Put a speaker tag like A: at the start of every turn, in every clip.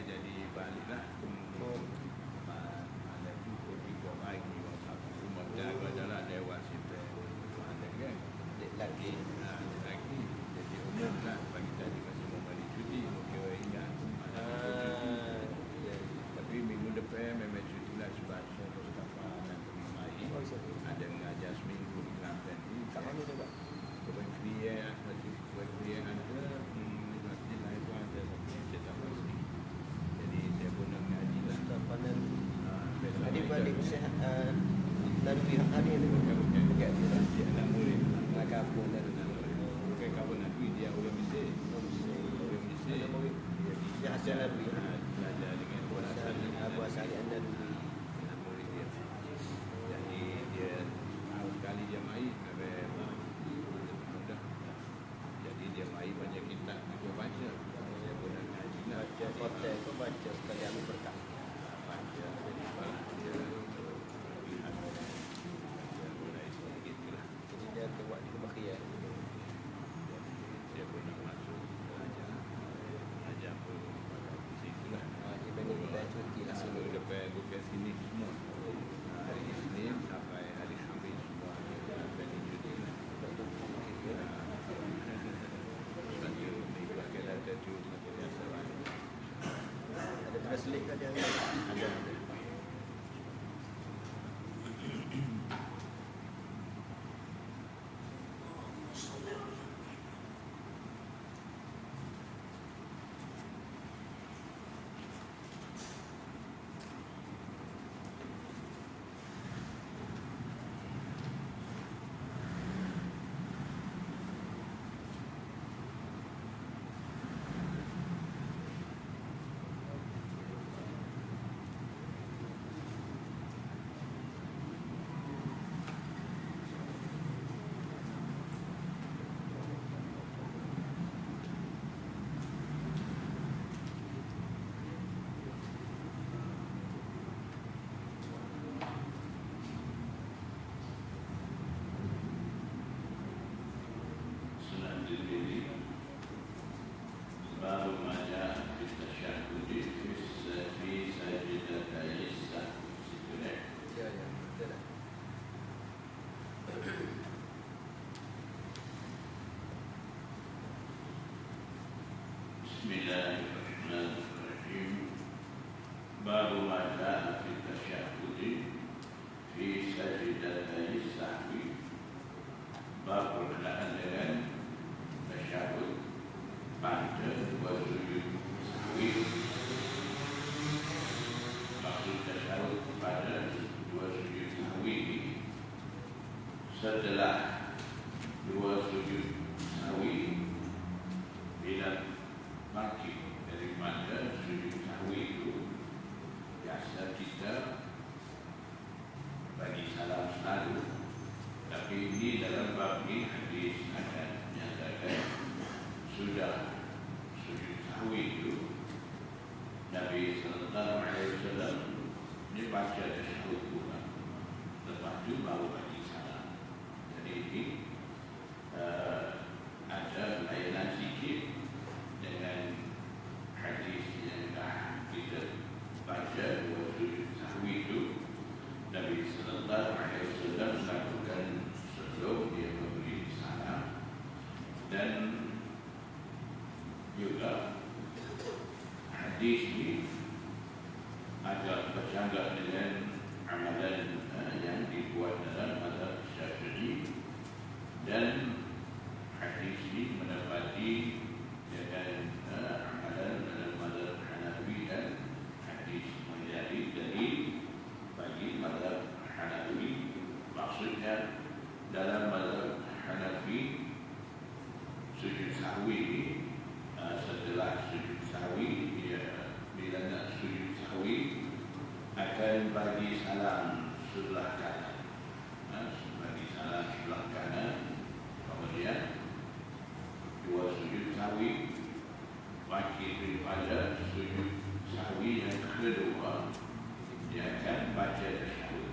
A: jadi baliklah. Ada cukup 3 pagi waktu rumah jaga jalan lewat situ. Ada kan? Lagi. Lagi. Jadi umum kan pagi tadi masih mau balik cuti, kira ingat. Tapi minggu depan memang cuti lah sebab saya staf dan pemain. Ada mengajar seminggu di Kelantan ni.
B: Kat mana tu Pak?
A: Keban Krian, masih Keban Krian ada. Masjid lain pun ada. Saya tak pasti. Jadi saya pun nak mengaji lah.
B: Panen. Tadi balik sihat Nabi hari ni bukan dia
A: anak murid.
B: nak kapur dan
A: Bukan kawan Nabi, dia orang Mesir. Orang Mesir.
B: dia hasil Nabi.
A: Belajar dengan
B: Abu Asali Nabi.
A: anak murid dia. Jadi dia tahu sekali dia main sampai mudah. Jadi dia main banyak kitab dia baca. Dia pun nak ngaji lah.
B: Baca hotel tu baca sekali ambil berkat.
A: Baca jadi dia lihat dia mulai sedikit lah.
B: Jadi dia buat di Bakhia.
A: Dia pun nak masuk belajar pun di situ lah.
B: Dia bagi kita cuti lah
A: Selalu
B: sini.
A: depan bukan sini semua. Hari Isnin sampai hari Khamis semua depan ni cuti lah. Satu minggu akan ada tu macam biasa lah.
B: Ada translate ke dia?
A: Ada.
C: Baru maja kita syahudi fi sajidatay sah situ dah.
B: Ya, betul dah.
C: Bismillahirrahmanirrahim. Baru maja kita syahudi fi sajidatay sahwi. Bab berkenaan dengan tasyahud pada 2 sujud sahwi. Maksud tasyahud pada 2 sujud sahwi setelah 2 sujud sahwi bila bangkit daripada sujud sahwi itu, biasa kita bagi salam selalu. Tapi ini dalam bab ini hadis akan menyatakan sudah sujud sahwi itu Nabi sallallahu alaihi wasallam dia baca tasyahud pula. Lepas itu baru bagi salam. Jadi ini ada layanan sikit dengan hadis yang dah kita baca 2 sujud sahwi itu. Nabi sallallahu alaihi wasallam lakukan sebelum dia memberi salam, dan juga hadis ini agak bercanggah dengan amalan yang dibuat dalam mazhab Syafi'i, dan hadis ini mendapati dengan amalan dalam mazhab Hanafi, dan hadis menjadi dalil bagi mazhab Hanafi. Maksudnya dalam mazhab Hanafi sujud sahwi setelah sujud sahwi, bila nak sujud sahwi akan bagi salam sebelah kanan. Bagi salam sebelah kanan. Kemudian dua sujud sahwi, bagi daripada sujud sahwi yang kedua, dia akan baca tasyahud.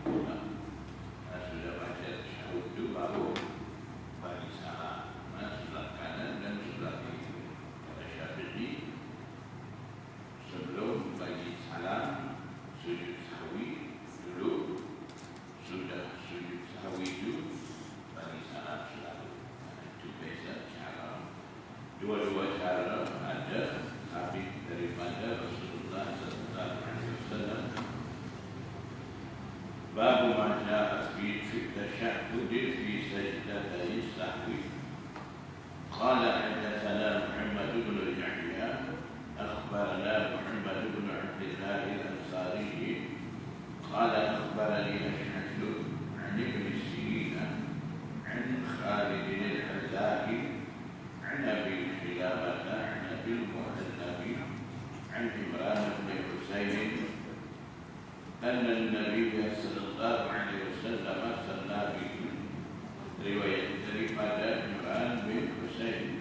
C: Sudah baca tasyahud itu baru bagi salam sebelah kanan dan sebelah kiri. Kata Syafi'i, sebelum bagi salam sujud sahwi dulu, sudah sujud sahwi itu bagi salam selalu. Itu beza cara. Dua-dua cara ada sabit daripada Rasulullah sallallahu alaihi wasallam. Bab ma jaa fi tasyahhud fi sajdatay sahwi. Qala hadatsana Muhammad bin Yahya akhbarana Muhammad bin Abdullah al-Ansari qala akhbarani Ash'ath an Ibn Sirin an Khalid al-Hazza'i عن أبي خلابة عن أبي المهلب عن عمران بن حسين أن النبي صلى الله عليه وسلم صلى به. Riwayat daripada Imran bin Husain,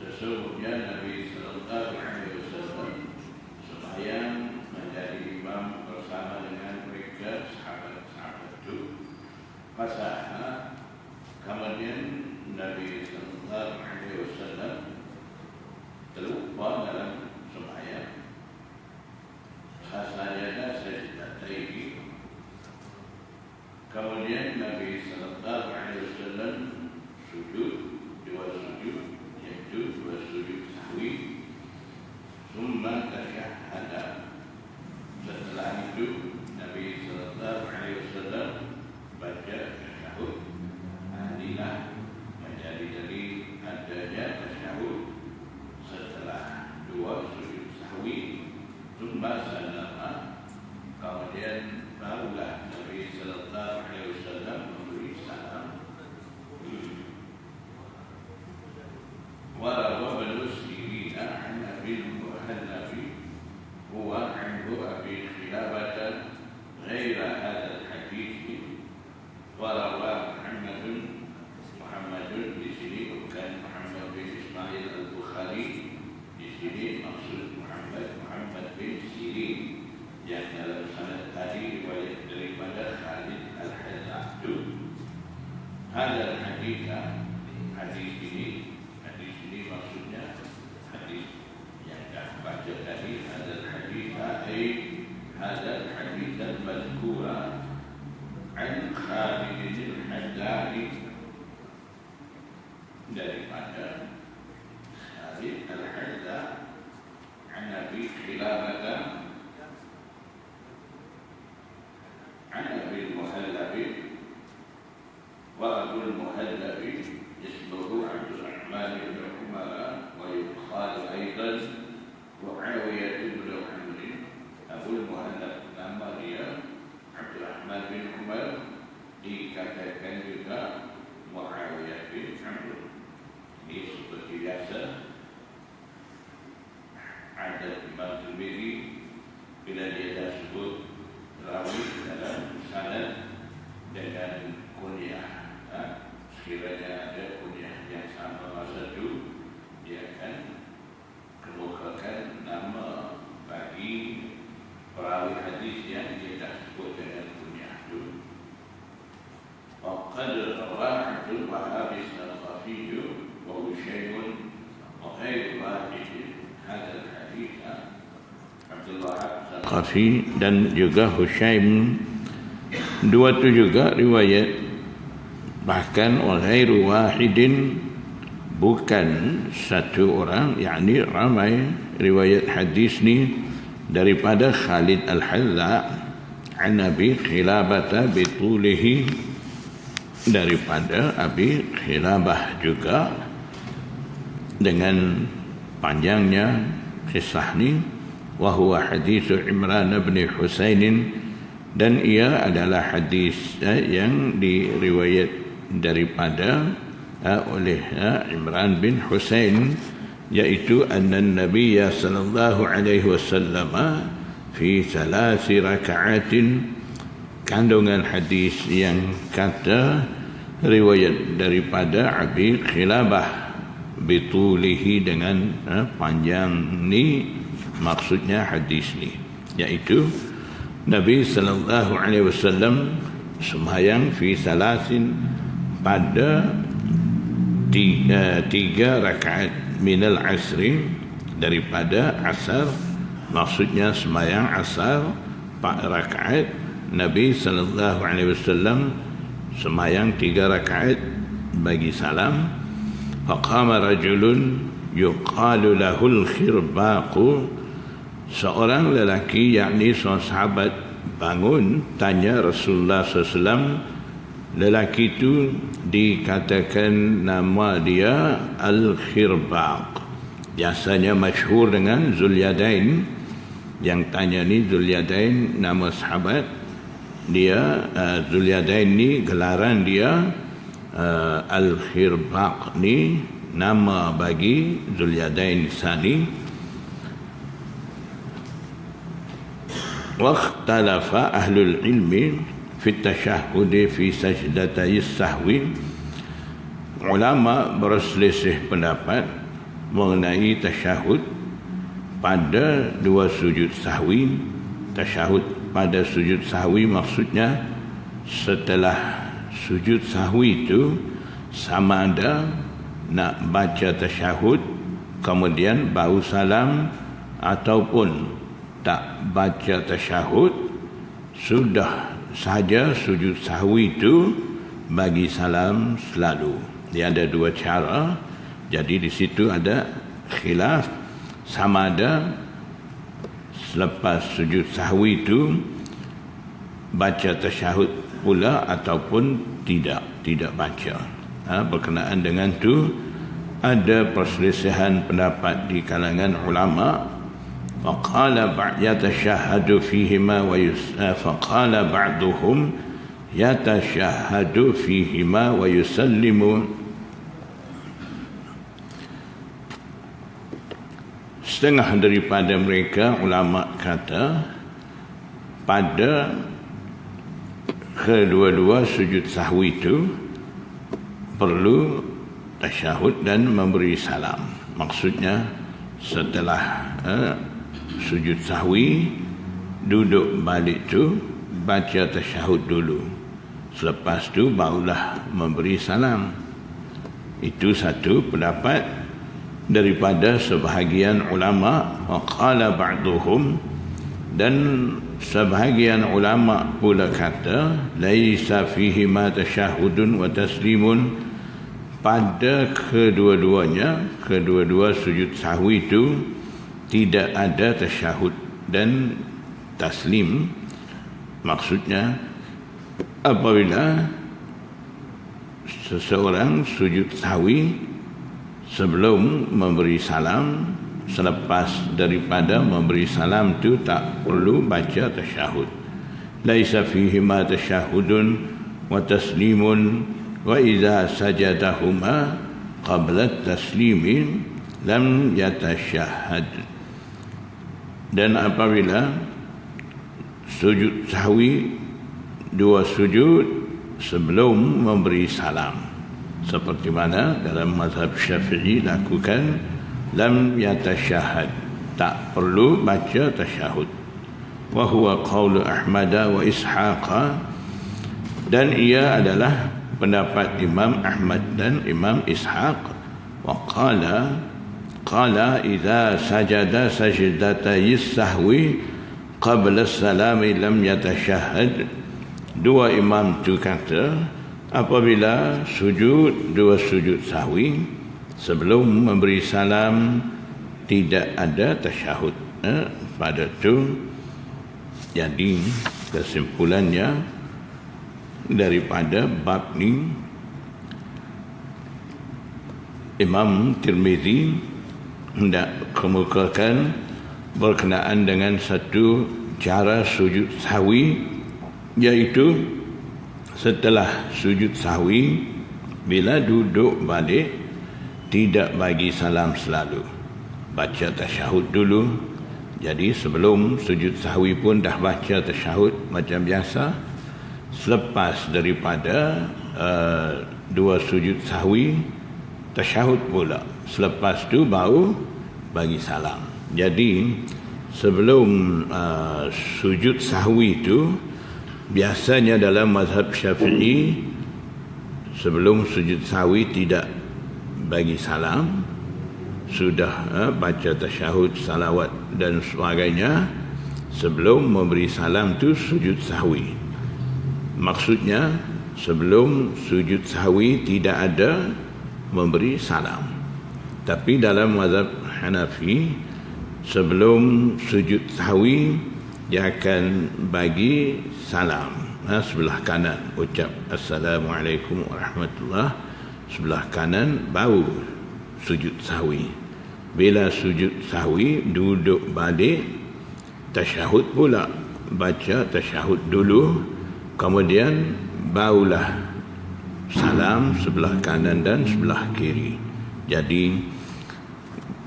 C: sesungguhnya Nabi sallallahu alaihi wasallam sembahyang menjadi imam bersama dengan mereka sahabat-sahabat itu. Fasaha, kemudian Nabi sallallahu alaihi wasallam terlupa dalam sembahyang. Sajada sajdatayni. Kemudian Nabi sallallahu alaihi wasallam sujud dua sujud, yaitu dua sujud sahwi. Summa tasyahhada. Setelah itu Nabi sallallahu alaihi wasallam baca tasyahud. Inilah menjadi dari adanya tasyahud setelah dua sujud sahwi. Summa sallama. Kemudian barulah Nabi sallallahu alaihi wasallam memberi salam. Wa rawa Ibn Sirin an Abi al-Muhallab huwa anhu Abi Khilabah ghaira hadha al-hadith. Wa rawa Muhammad di sini bukan Muhammad bin Ismail al-Bukhari. Di sini maksud Muhammad bin Sirin yang dalam sanad tadi riwayat daripada Khalid al-Hazza. Hadal hadis ini maksudnya hadis yang dah baca tadi. Hadal hadis al-madhkura an Khalid al-Hazza, daripada Khalid al-Hazza an Abi Khilabah عن أبي المهلب. وأبو المهلب اسمه عبد الرحمن بن عمر ويقال أيضا معاوية بن عمرو. أبو المهلب nama dia عبد الرحمن بن عمر, dikatakan juga Muawiyah bin Amr. Ini seperti biasa ada Imam Tirmidzi bila dia dah sebut rawi dalam sanad dengan kunyah. Sekiranya ada kunyah yang sama masa itu, dia akan kemukakan nama bagi perawi hadis yang dia dah sebut dengan kunyah itu. Waqad rawa Abdul Wahhab al-Thaqafi wa Hushaym wa ghairu wahid hadal hadis. Abdul Wahhab al-Thaqafi dan juga Hushaym, dua itu juga riwayat. Bahkan wa ghairu wahidin, bukan satu orang, yakni ramai riwayat hadis ni daripada Khalid al-Hazza an Abi Khilabah bitulihi, daripada Abi Khilabah juga dengan panjangnya kisah ni. Wa huwa hadis Imran bin Husain, dan ia adalah hadis yang diriwayat daripada oleh Imran bin Husain, yaitu anna Nabi sallallahu alaihi wasallam fi salasi raka'atin, kandungan hadis yang kata riwayat daripada Abi Khilabah bitulihi, dengan panjang ni, maksudnya hadis ni, iaitu Nabi sallallahu alaihi wasallam sembahyang fi salasin, pada tiga rakaat minal asri, daripada asar, maksudnya sembahyang asar 4 rakaat. Nabi sallallahu alaihi wasallam sembahyang 3 rakaat bagi salam. Faqama rajulun yuqalu lahul khirbaqu, seorang lelaki, yakni seorang sahabat, bangun tanya Rasulullah SAW. Lelaki itu dikatakan nama dia Al-Khirbaq, biasanya masyhur dengan Zulyadain. Yang tanya ni Zulyadain, nama sahabat dia. Zulyadain ni gelaran dia. Al-Khirbaq ni nama bagi Zulyadain Sani. Wakhtalafa ahlul ilmi fi tashahhudi fi sajdatay sahwi, ulama berselisih pendapat mengenai tasyahud pada 2 sujud sahwi. Tasyahud pada sujud sahwi maksudnya setelah sujud sahwi itu sama ada nak baca tasyahud kemudian baru salam, ataupun tak baca tasyahud, sudah saja sujud sahwi itu bagi salam selalu. Dia ada 2 cara. Jadi di situ ada khilaf, sama ada selepas sujud sahwi itu baca tasyahud pula ataupun tidak baca. Berkenaan dengan itu ada perselisihan pendapat di kalangan ulama. فقال يتشهد فيهما فقال بعضهم يتشهد فيهما ويسلم. Setengah daripada mereka ulama kata pada kedua-dua sujud sahwi itu perlu tasyahud dan memberi salam. Maksudnya setelah sujud sahwi, duduk balik tu baca tasyahud dulu, selepas tu barulah memberi salam. Itu satu pendapat daripada sebahagian ulama. Waqala ba'duhum, dan sebahagian ulama pula kata laisa fihi ma tasyahudun wa taslimun, pada kedua-dua sujud sahwi itu tidak ada tasyahud dan taslim. Maksudnya apabila seseorang sujud sahwi sebelum memberi salam, selepas daripada memberi salam tu tak perlu baca tasyahud. Laisa fihi ma tasyahudun wa taslimun wa idza sajadahuma qabla taslimi lam yatashahhad. Dan apabila sujud sahwi 2 sujud sebelum memberi salam, seperti mana dalam mazhab Syafi'i lakukan, lam yatashahhad, tak perlu baca tasyahud. Wa huwa qaulu Ahmad wa Ishaq, dan ia adalah pendapat Imam Ahmad dan Imam Ishaq. Wa qala idza sajada sajdatay sahwi qabla salami lam yatashahhad. 2 imam tu kata apabila sujud 2 sujud sahwi sebelum memberi salam tidak ada tasyahud. Pada tu jadi kesimpulannya daripada bab ni, Imam Tirmizi hendak kemukakan berkenaan dengan satu cara sujud sahwi, iaitu setelah sujud sahwi bila duduk balik tidak bagi salam selalu, baca tasyahud dulu, Jadi sebelum sujud sahwi pun dah baca tasyahud macam biasa. Selepas daripada dua sujud sahwi, tasyahud pula. Selepas tu baru bagi salam. Jadi sebelum sujud sahwi tu, biasanya dalam mazhab Syafi'i, sebelum sujud sahwi tidak bagi salam, sudah baca tasyahud, salawat dan sebagainya. Sebelum memberi salam tu sujud sahwi. Maksudnya sebelum sujud sahwi tidak ada memberi salam. Tapi dalam mazhab Hanafi, sebelum sujud sahwi dia akan bagi salam. Sebelah kanan ucap Assalamualaikum warahmatullahi, sebelah kanan baru sujud sahwi. Bila sujud sahwi duduk balik, tasyahud pula, baca tasyahud dulu, kemudian barulah salam sebelah kanan dan sebelah kiri. Jadi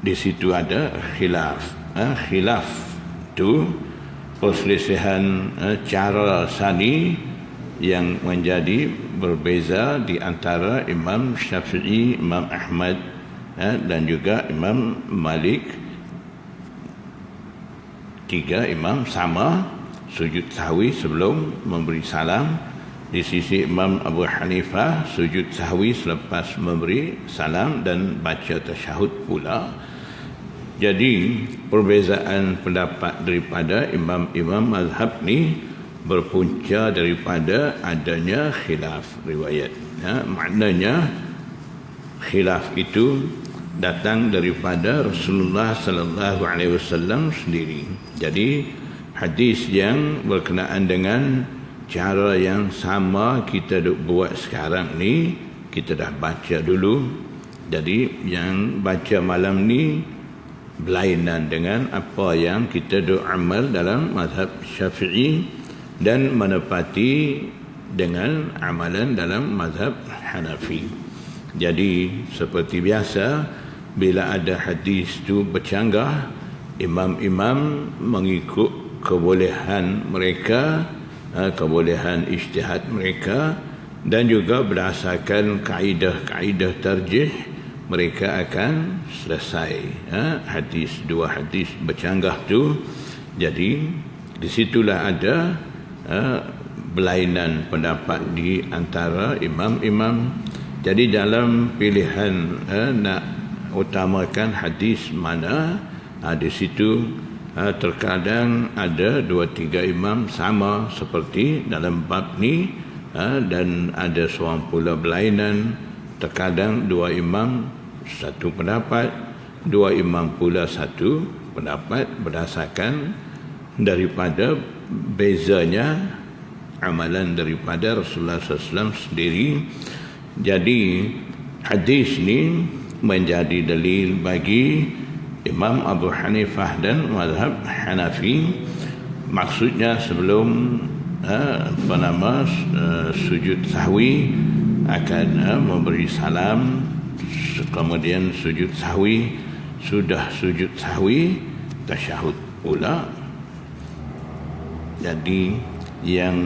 C: di situ ada khilaf. Khilaf tu perselisihan cara sani yang menjadi berbeza di antara Imam Syafi'i, Imam Ahmad dan juga Imam Malik. Tiga imam sama sujud sahwi sebelum memberi salam. Di sisi Imam Abu Hanifah, sujud sahwi selepas memberi salam dan baca tasyahud pula. Jadi perbezaan pendapat daripada imam-imam mazhab ni berpunca daripada adanya khilaf riwayat. Maknanya khilaf itu datang daripada Rasulullah sallallahu alaihi wasallam sendiri. Jadi hadis yang berkenaan dengan cara yang sama kita duk buat sekarang ni, kita dah baca dulu. Jadi yang baca malam ni berlainan dengan apa yang kita duk amal dalam mazhab Syafi'i dan menepati dengan amalan dalam mazhab Hanafi. Jadi seperti biasa, bila ada hadis tu bercanggah, imam-imam mengikut kebolehan mereka, kebolehan ijtihad mereka, dan juga berdasarkan kaedah-kaedah tarjih, mereka akan selesai dua hadis bercanggah tu. Jadi di situlah ada berlainan pendapat di antara imam-imam. Jadi dalam pilihan nak utamakan hadis mana, di situ terkadang ada 2-3 imam sama seperti dalam bab ni, dan ada seorang pula berlainan. Terkadang 2 imam satu pendapat, 2 imam pula satu pendapat, berdasarkan daripada bezanya amalan daripada Rasulullah SAW sendiri. Jadi hadis ni menjadi dalil bagi Imam Abu Hanifah dan mazhab Hanafi. Maksudnya sebelum sujud sahwi akan memberi salam, kemudian sujud sahwi, sudah sujud sahwi tasyahud pula. Jadi yang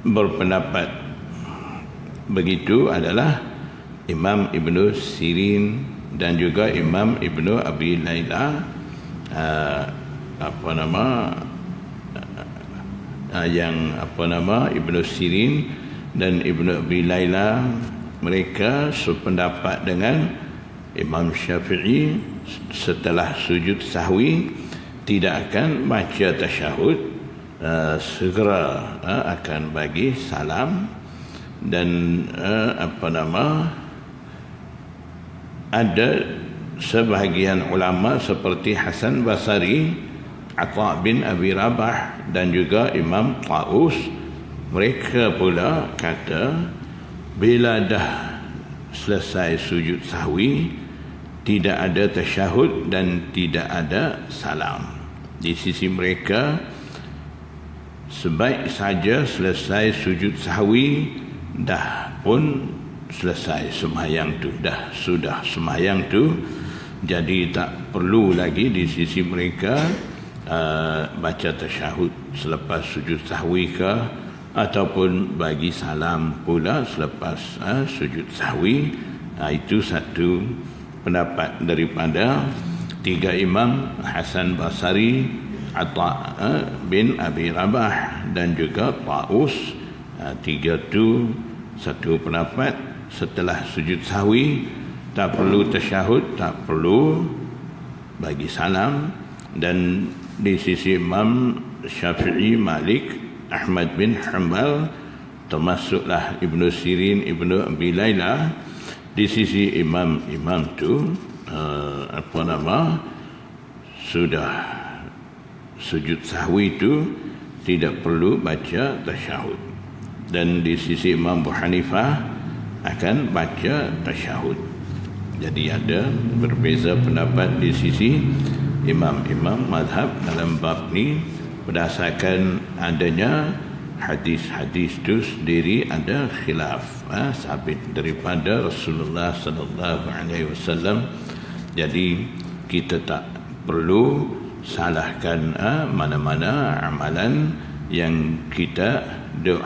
C: berpendapat begitu adalah Imam Ibnu Sirin dan juga Imam Ibnu Abi Layla. Ibnu Sirin dan Ibnu Abi Layla, mereka sependapat dengan Imam Syafi'i. Setelah sujud sahwi tidak akan baca tasyahud, segera akan bagi salam. Dan ada sebahagian ulama seperti Hasan Basri, Atha bin Abi Rabah dan juga Imam Taus, mereka pula kata bila dah selesai sujud sahwi tidak ada tasyahud dan tidak ada salam. Di sisi mereka, sebaik saja selesai sujud sahwi dah pun selesai sembahyang tu, sudah sembahyang tu, Jadi tak perlu lagi di sisi mereka baca tasyahud selepas sujud sahwi ke, ataupun bagi salam pula selepas sujud sahwi. Itu satu pendapat daripada tiga imam, Hasan Basri, Atha bin Abi Rabah dan juga Taus. Tiga tu satu pendapat, setelah sujud sahwi tak perlu tasyahud, tak perlu bagi salam. Dan di sisi Imam Syafi'i, Malik, Ahmad bin Hanbal, termasuklah Ibnu Sirin, Ibnu Abi Layla, di sisi imam-imam tu sudah sujud sahwi tu tidak perlu baca tasyahud. Dan di sisi Imam Abu Hanifah akan baca tasyahud. Jadi ada berbeza pendapat di sisi imam-imam mazhab dalam bab ni, berdasarkan adanya hadis-hadis itu sendiri ada khilaf sabit daripada Rasulullah sallallahu alaihi wasallam. Jadi kita tak perlu salahkan mana-mana amalan yang kita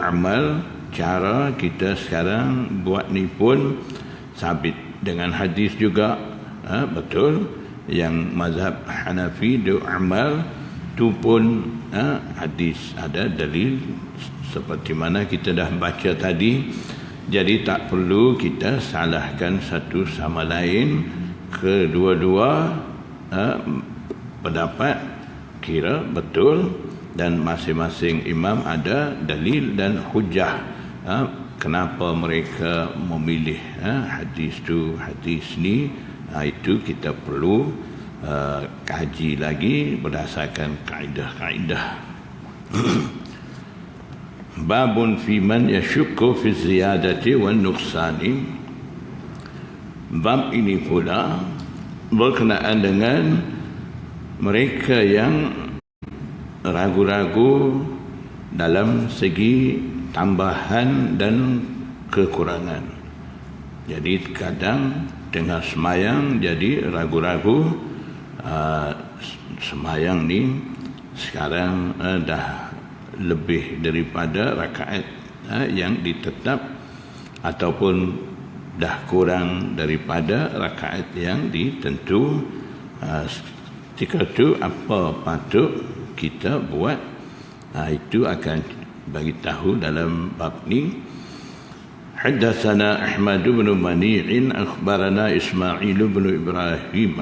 C: amal. Cara kita sekarang buat ni pun sabit dengan hadis juga, betul. Yang mazhab Hanafi amal tu pun hadis, ada dalil seperti mana kita dah baca tadi. Jadi tak perlu kita salahkan satu sama lain. Kedua-dua pendapat kira betul, dan masing-masing imam ada dalil dan hujah kenapa mereka memilih hadis tu, hadis ni. Itu kita perlu kaji lagi berdasarkan kaedah-kaedah. Babun fi man yashukku fi ziyadati wan nuqsani. Bab ini pula berkenaan dengan mereka yang ragu-ragu dalam segi tambahan dan kekurangan. Jadi kadang tengah semayang jadi ragu-ragu, semayang ni sekarang dah lebih daripada rakaat yang ditetap, ataupun dah kurang daripada rakaat yang ditentu. Ketika itu apa patut kita buat? Itu akan bagi tahu dalam bab ni. Haddatsana Ahmad bin Mani'in akhbarana Ismail bin Ibrahim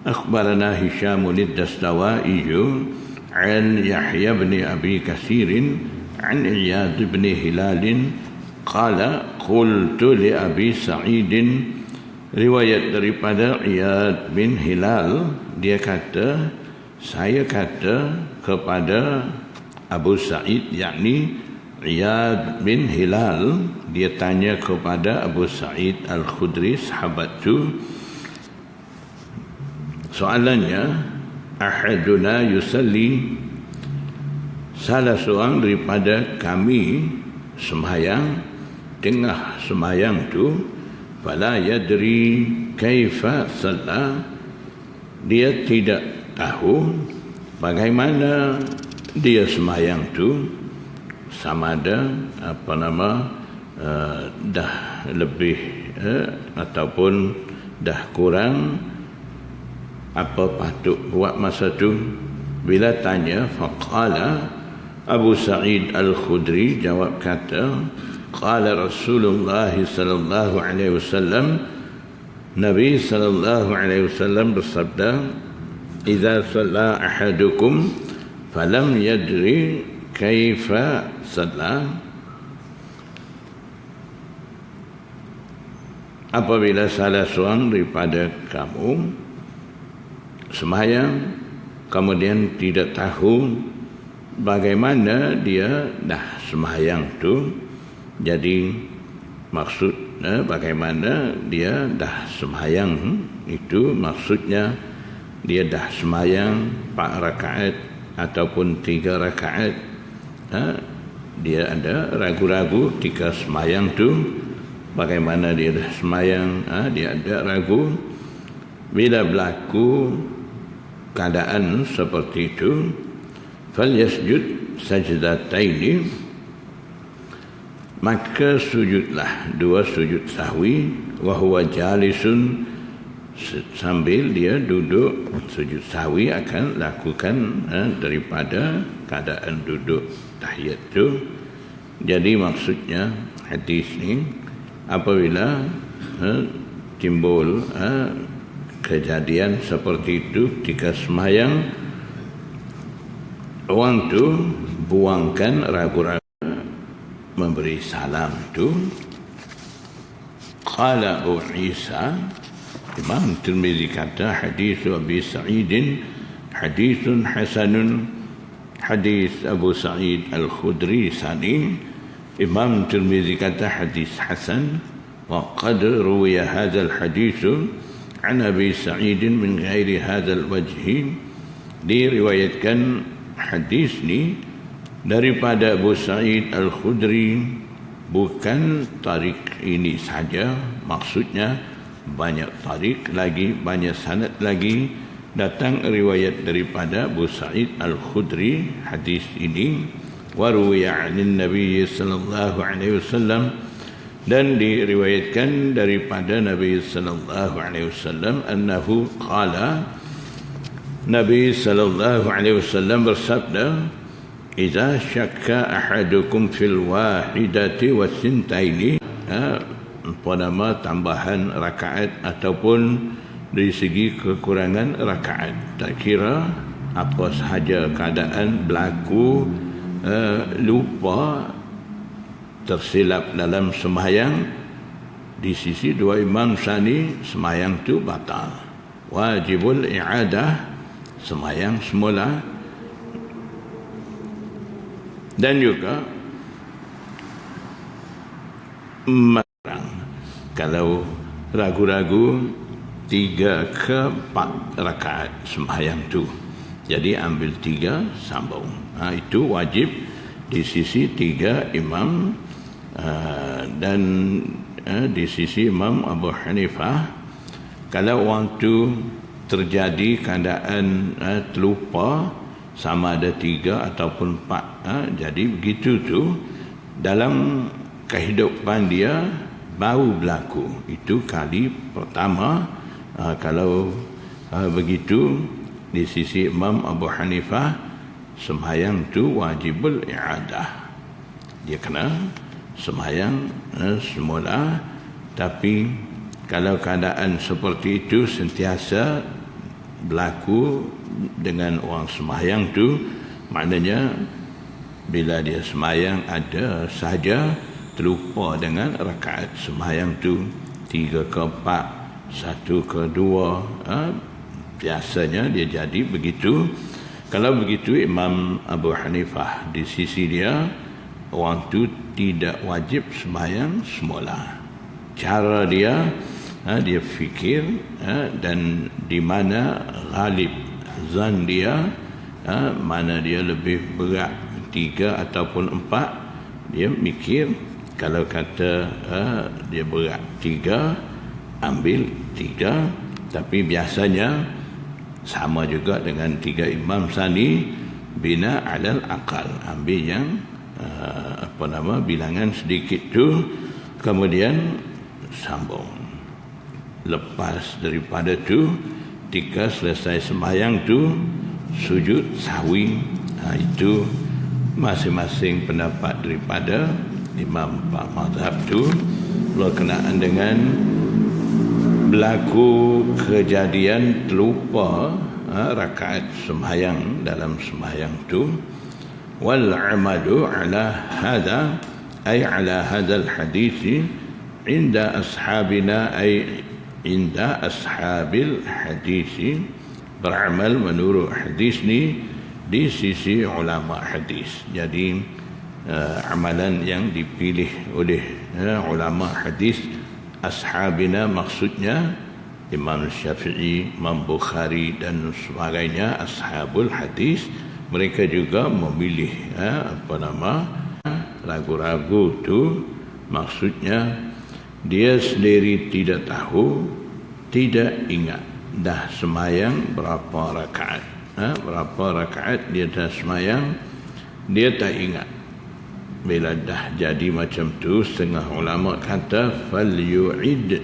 C: akhbarana Hisham ad-Dastawai an Yahya bin Abi Katsir an Iyad bin Hilal qala qultu li Abi Sa'id. Riwayat daripada Iyad bin Hilal, dia kata, saya kata kepada Abu Sa'id, yakni Iyad bin Hilal, dia tanya kepada Abu Sa'id Al-Khudri, sahabat tu. Soalannya, ahaduna yusalli, salah seorang daripada kami sembahyang, tengah sembahyang tu, fala yadri kaifa salla, dia tidak tahu bagaimana dia sembahyang tu, sama ada dah lebih ataupun dah kurang, apa patut buat masa tu. Bila tanya, faqala, Abu Sa'id Al-Khudri jawab kata, qala Rasulullah sallallahu alaihi wasallam, Nabi sallallahu alaihi wasallam bersabda, idza shalla ahadukum falam yadri kaifa shalla, apabila salah seorang daripada kamu sembahyang kemudian tidak tahu bagaimana dia dah sembahyang tu. Jadi maksud bagaimana dia dah sembahyang itu, maksudnya dia dah sembahyang 4 rakaat ataupun 3 rakaat, dia ada ragu-ragu ketika sembahyang tu, bagaimana dia dah sembahyang, dia ada ragu. bila berlaku keadaan seperti itu, falyasjud sajdataini, maka sujudlah 2 sujud sahwi, wa huwa jalisun, sambil dia duduk. Sujud sahwi akan lakukan daripada keadaan duduk tahiyat tu. Jadi maksudnya hadis ni, apabila timbul kejadian seperti itu ketika sembahyang, orang tu buangkan ragu-ragu memberi salam tu. Qala Abu Isa, Imam Tirmizi kata, hadis Abi Sa'id hadisun hasanun, hadis Abu Sa'id Al-Khudri sani. Imam Tirmizi kata hadis hasan. Wa qad ruwiya hadzal hadis an Abi Sa'id min ghairi hadzal wajhi, diriwayatkan hadis ni daripada Abu Sa'id Al-Khudri bukan tarik ini saja, maksudnya banyak tarik lagi, banyak sanad lagi datang riwayat daripada Abu Sa'id Al-Khudri hadis ini. Wa ruwiya 'an Nabi sallallahu alaihi wasallam, dan diriwayatkan daripada Nabi sallallahu alaihi wasallam annahu qala, Nabi sallallahu alaihi wasallam bersabda, idza syakka ahadukum fil wahidati wasintaini, nama tambahan rakaat ataupun dari segi kekurangan rakaat. Tak kira apa sahaja keadaan berlaku, lupa, tersilap dalam sembahyang, di sisi 2 imam sani sembahyang tu batal. Wajibul i'adah, sembahyang semula. Dan juga kalau ragu-ragu 3 ke 4 rakaat sembahyang tu, jadi ambil 3 sambung. Itu wajib di sisi 3 imam, dan di sisi Imam Abu Hanifah, kalau orang tu terjadi keadaan terlupa sama ada 3 ataupun 4, jadi begitu tu dalam kehidupan dia baru berlaku. Itu kali pertama. Kalau begitu di sisi Imam Abu Hanifah, sembahyang tu wajibul i'adah, dia kena sembahyang semula. Tapi kalau keadaan seperti itu sentiasa berlaku dengan orang sembahyang tu, maknanya bila dia sembahyang ada sahaja terlupa dengan rakaat sembahyang tu, 3 ke 4, 1 ke 2, biasanya dia jadi begitu. Kalau begitu Imam Abu Hanifah di sisi dia, orang tu tidak wajib sembahyang semula. Cara dia, dia fikir, dan di mana ghalib zan dia, mana dia lebih berat 3 ataupun 4, dia mikir. Kalau kata dia berat 3, ambil 3. Tapi biasanya sama juga dengan 3 imam sani, bina alal akal, ambil yang bilangan sedikit tu, kemudian sambung. Lepas daripada tu, ketika selesai sembahyang tu, sujud sahwi. Itu masing-masing pendapat daripada imam mazhab tu berkenaan dengan berlaku kejadian terlupa rakaat sembahyang dalam sembahyang tu. Wal amadu ala hadha, ay ala hadzal hadis inda ashabina, ay inda ashabil hadis, beramal menurut hadis ni di sisi ulama hadis. Jadi amalan yang dipilih oleh ulama hadis ashabina, maksudnya Imam Syafi'i, Imam Bukhari dan sebagainya, ashabul hadis. Mereka juga memilih ragu-ragu tu, maksudnya dia sendiri tidak tahu, tidak ingat. dah semayang berapa rakaat. Berapa rakaat dia dah semayang, dia tak ingat. Bila dah jadi macam tu, setengah ulama kata falyu'id,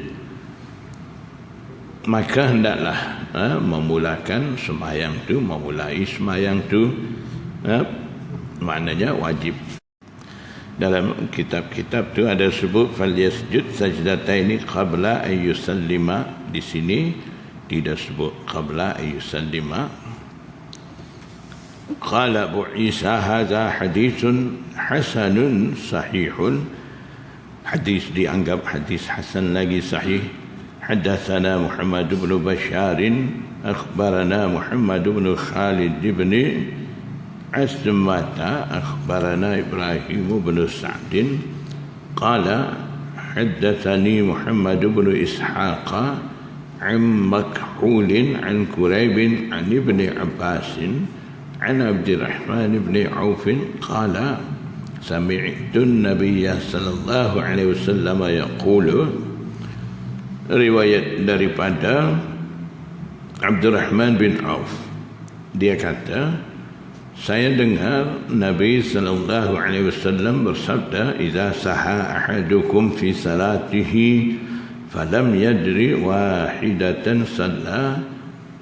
C: maka hendaklah memulakan semayang tu, memulai semayang tu, maknanya wajib. Dalam kitab-kitab tu ada sebut falyasjud sajdataini qabla an yusallima. Di sini tidak sebut qabla an yusallima. Qala Abu Isa hadza haditsun hasanun sahihun. Hadis dianggap hadis hasan lagi sahih. Hadatsana Muhammad bin Bashar akhbarana Muhammad bin Khalid bin Asmata akhbarana Ibrahim bin Sa'd qala haddatsani Muhammad bin Ishaq an Makhul an Kurayb an Ibn Abbas an Abdurrahman bin Auf qala sami'tu an-nabiy sallallahu alaihi wasallam yaqulu. Riwayat daripada Abdurrahman bin Auf, dia kata, saya dengar Nabi sallallahu alaihi wasallam bersabda, "Idza saha ahadukum fi salatihi falam yadri wahidatan salla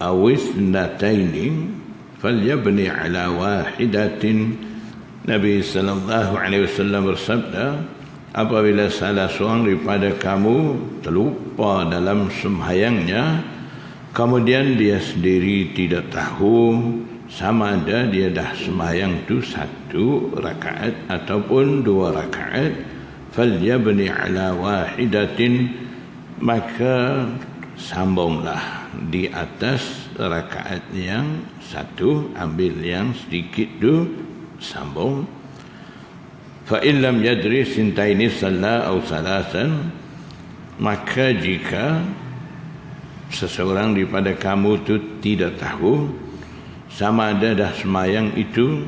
C: aw ithnataini falyabni ala wahidatin." Nabi sallallahu alaihi wasallam bersabda, apabila salah seorang daripada kamu terlupa dalam sembahyangnya, kemudian dia sendiri tidak tahu sama ada dia dah sembahyang tu 1 rakaat ataupun 2 rakaat, falyabni ala wahidatin, maka sambunglah di atas rakaat yang 1, ambil yang sedikit tu sambung. Fa in lam yadri sintaini salla aw salasan, maka jika seseorang daripada kamu tu tidak tahu sama ada dah semayang itu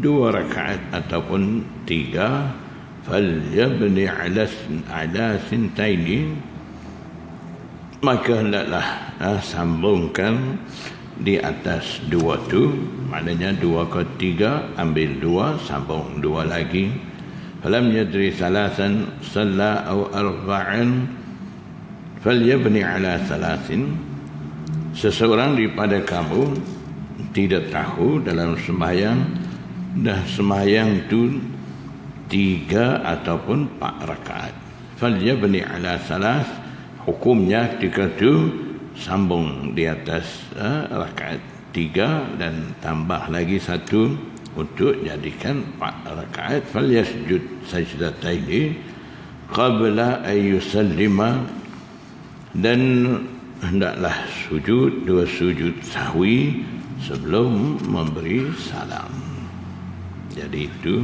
C: 2 rakaat ataupun 3, falyabni ala sintaini, maka hendaklah sambungkan di atas 2 tu, maknanya 2 ke 3, ambil 2, sambung 2 lagi. Falam yadri salasan salla aw arba'an falyabni ala salasin, seseorang daripada kamu tidak tahu dalam sembahyang dah sembahyang tu 3 ataupun 4 rakaat, falyabni ala salas, hukumnya ketika tu sambung di atas rakaat 3 dan tambah lagi 1 untuk jadikan 4 rakaat. Falyasjud sajdataini qabla an yusallima, dan hendaklah sujud 2 sujud sahwi sebelum memberi salam. Jadi itu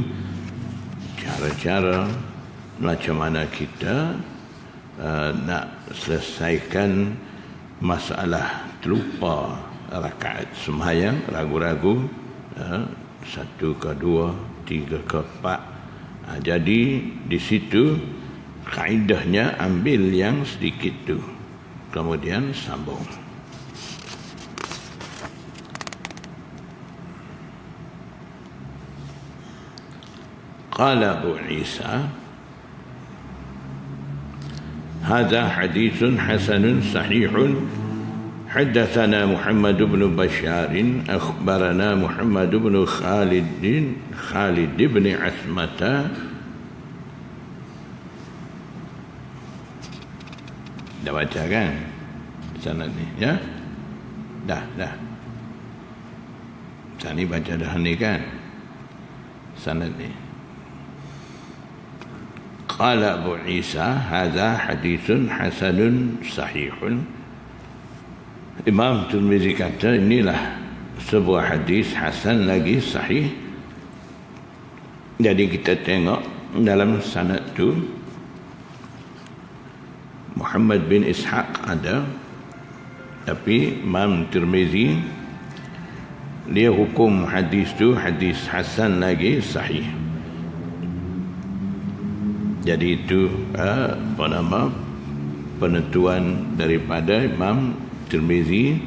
C: cara-cara macam mana kita nak selesaikan masalah terlupa rakaat sembahyang, ragu-ragu 1 ke 2, 3 ke 4. Jadi di situ kaedahnya ambil yang sedikit tu, kemudian sambung. Qala Abu Isa hadza haditsun hasanun sahihun. Haddatsana Muhammad bin Bashar akhbarana Muhammad bin Khalid bin Asmata. Dah baca kan sanad ni, ya? Dah. Sani baca dah ni kan sanad ni. Qala Abu Isa hadza haditsun hasanun sahihun. Imam Tirmizi kata inilah sebuah hadis hasan lagi sahih. Jadi kita tengok dalam sanad tu Muhammad bin Ishaq ada, tapi Imam Tirmizi dia hukum hadis tu hadis hasan lagi sahih. Jadi itu penentuan daripada Imam Tirmizi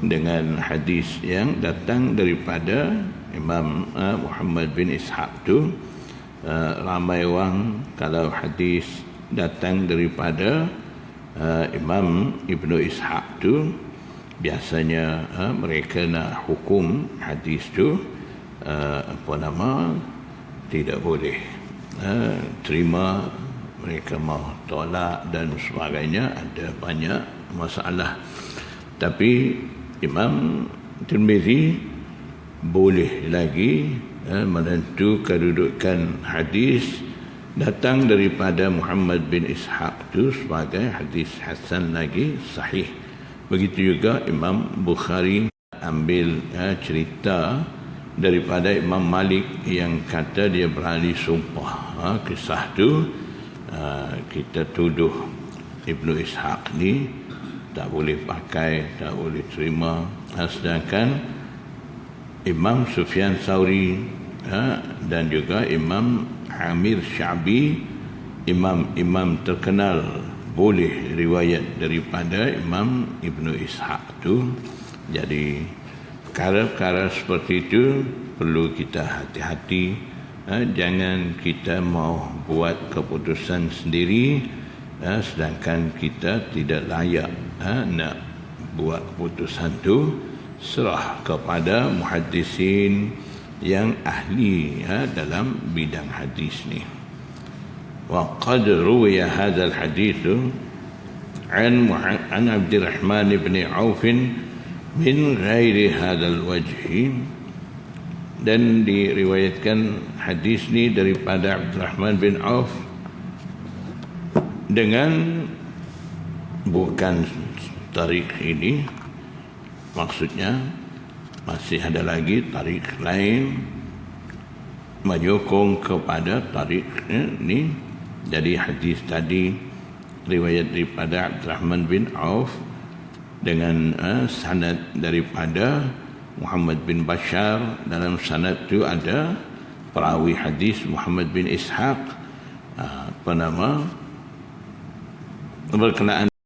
C: dengan hadis yang datang daripada Imam Muhammad bin Ishaq tu. Ramai orang kalau hadis datang daripada Imam Ibnu Ishaq tu, biasanya mereka nak hukum hadis tu tidak boleh terima, mereka mau tolak dan sebagainya, ada banyak masalah. Tapi Imam Tirmizi boleh lagi menentu kedudukan hadis datang daripada Muhammad bin Ishaq itu sebagai hadis hasan lagi sahih. Begitu juga Imam Bukhari ambil cerita daripada Imam Malik yang kata dia berani sumpah. Kisah tu kita tuduh Ibnu Ishaq ni tak boleh pakai, tak boleh terima. Sedangkan Imam Sufyan Tsauri dan juga Imam Amir Sya'bi, imam-imam terkenal, boleh riwayat daripada Imam Ibnu Ishaq tu. Jadi perkara-perkara seperti itu perlu kita hati-hati. Jangan kita mau buat keputusan sendiri sedangkan kita tidak layak nak buat keputusan tu. Serah kepada muhaddisin yang ahli dalam bidang hadis ni. وقد روي هذا الحديث عن عبد الرحمن بن عوف من غير هذا الوجه, dan diriwayatkan hadis ni daripada Abdurrahman bin Auf dengan bukan tarik ini, maksudnya masih ada lagi tarik lain menyokong kepada tarik ni. Jadi hadis tadi riwayat daripada Abdurrahman bin Auf dengan sanad daripada Muhammad bin Bashar. Dalam sanad itu ada perawi hadis Muhammad bin Ishaq berkenaan